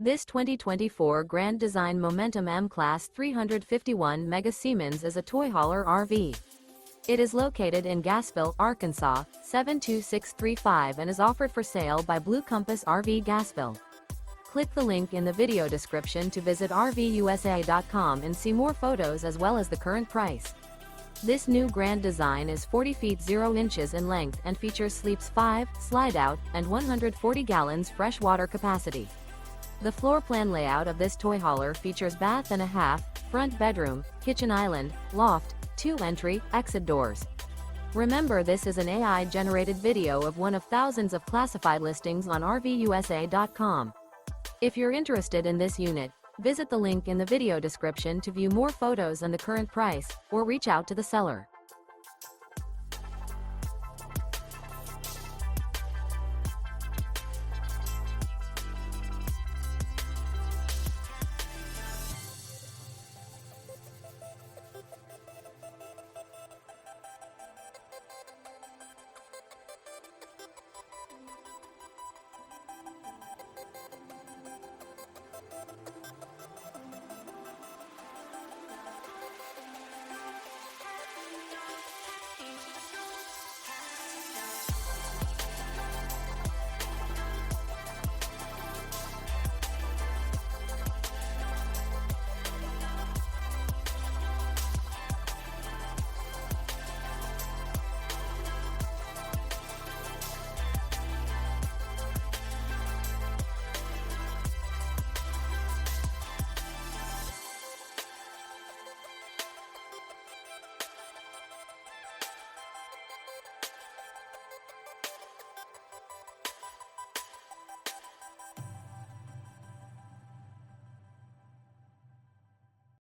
This 2024 Grand Design Momentum M-Class 351 Mega Siemens is a toy hauler RV. It is located in Gassville, Arkansas, 72635 and is offered for sale by Blue Compass RV Gassville. Click the link in the video description to visit RVUSA.com and see more photos as well as the current price. This new grand design is 40 feet 0 inches in length and features sleeps 5, slide-out, and 140 gallons fresh water capacity. The floor plan layout of this toy hauler features bath and a half, front bedroom, kitchen island, loft, 2 entry, exit doors. Remember, this is an AI-generated video of one of thousands of classified listings on RVUSA.com. If you're interested in this unit, visit the link in the video description to view more photos and the current price, or reach out to the seller.